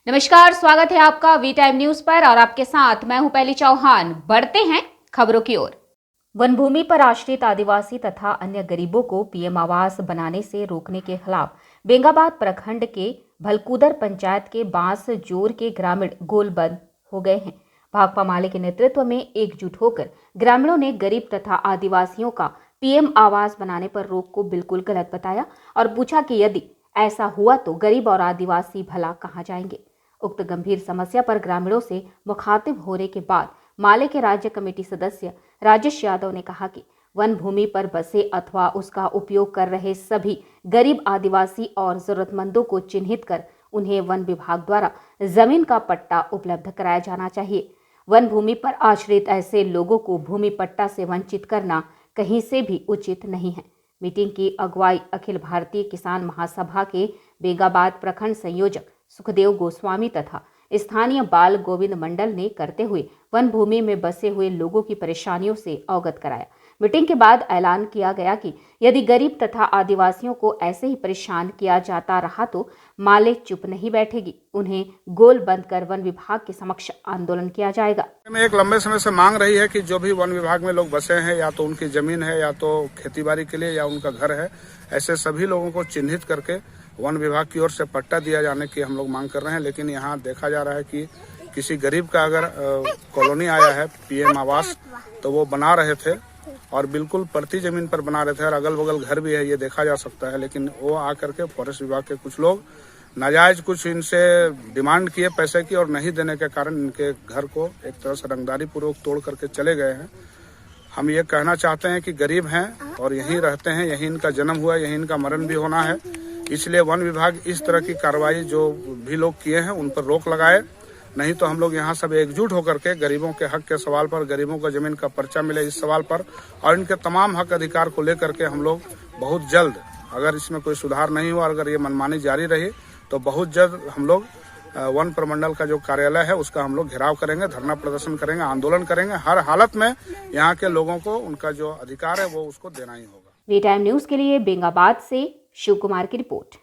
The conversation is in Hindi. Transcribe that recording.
नमस्कार, स्वागत है आपका वी टाइम न्यूज पर और आपके साथ मैं हूं पहली चौहान। बढ़ते हैं खबरों की ओर। वन भूमि पर आश्रित आदिवासी तथा अन्य गरीबों को पीएम आवास बनाने से रोकने के खिलाफ बेंगाबाद प्रखंड के भलकुदर पंचायत के बांस जोर के ग्रामीण गोलबंद हो गए हैं। भाकपा माले के नेतृत्व में एकजुट होकर ग्रामीणों ने गरीब तथा आदिवासियों का पीएम आवास बनाने पर रोक को बिल्कुल गलत बताया और पूछा कि यदि ऐसा हुआ तो गरीब और आदिवासी भला कहां जाएंगे। उक्त गंभीर समस्या पर ग्रामीणों से मुखातिब होने के बाद माले के राज्य कमेटी सदस्य राजेश यादव ने कहा कि वन भूमि पर बसे अथवा उसका उपयोग कर रहे सभी गरीब आदिवासी और जरूरतमंदों को चिन्हित कर उन्हें वन विभाग द्वारा जमीन का पट्टा उपलब्ध कराया जाना चाहिए। वन भूमि पर आश्रित ऐसे लोगों को भूमि पट्टा से वंचित करना कहीं से भी उचित नहीं है। मीटिंग की अगुवाई अखिल भारतीय किसान महासभा के बेंगाबाद प्रखंड संयोजक सुखदेव गोस्वामी तथा स्थानीय बाल गोविंद मंडल ने करते हुए वन भूमि में बसे हुए लोगों की परेशानियों से अवगत कराया। मीटिंग के बाद ऐलान किया गया कि यदि गरीब तथा आदिवासियों को ऐसे ही परेशान किया जाता रहा तो माले चुप नहीं बैठेगी, उन्हें गोल बंद कर वन विभाग के समक्ष आंदोलन किया जाएगा। एक लंबे समय से मांग रही है कि जो भी वन विभाग में लोग बसे हैं, या तो उनकी जमीन है या तो खेतीबाड़ी के लिए या उनका घर है, ऐसे सभी लोगों को चिन्हित करके वन विभाग की ओर से पट्टा दिया जाने की हम लोग मांग कर रहे हैं। लेकिन यहाँ देखा जा रहा है कि किसी गरीब का अगर कॉलोनी आया है पीएम आवास, तो वो बना रहे थे और बिल्कुल प्रति जमीन पर बना रहे थे और अगल बगल घर भी है, ये देखा जा सकता है। लेकिन वो आकर के फॉरेस्ट विभाग के कुछ लोग नाजायज कुछ इनसे डिमांड किए पैसे की, और नहीं देने के कारण इनके घर को एक तरह से रंगदारी पूर्वक तोड़ करके चले गए हैं। हम ये कहना चाहते हैं कि गरीब हैं और यहीं रहते हैं, यहीं इनका जन्म हुआ, यहीं इनका मरण भी होना है। इसलिए वन विभाग इस तरह की कार्रवाई जो भी लोग किए हैं उन पर रोक लगाए, नहीं तो हम लोग यहाँ सब एकजुट होकर के गरीबों के हक के सवाल पर, गरीबों को जमीन का पर्चा मिले इस सवाल पर और इनके तमाम हक अधिकार को लेकर के हम लोग बहुत जल्द, अगर इसमें कोई सुधार नहीं हुआ, अगर ये मनमानी जारी रही तो बहुत जल्द हम लोग वन प्रमंडल का जो कार्यालय है उसका हम लोग घेराव करेंगे, धरना प्रदर्शन करेंगे, आंदोलन करेंगे। हर हालत में यहाँ के लोगों को उनका जो अधिकार है वो उसको देना ही होगा। वी टाइम न्यूज के लिए बेंगाबाद से शिव कुमार की रिपोर्ट।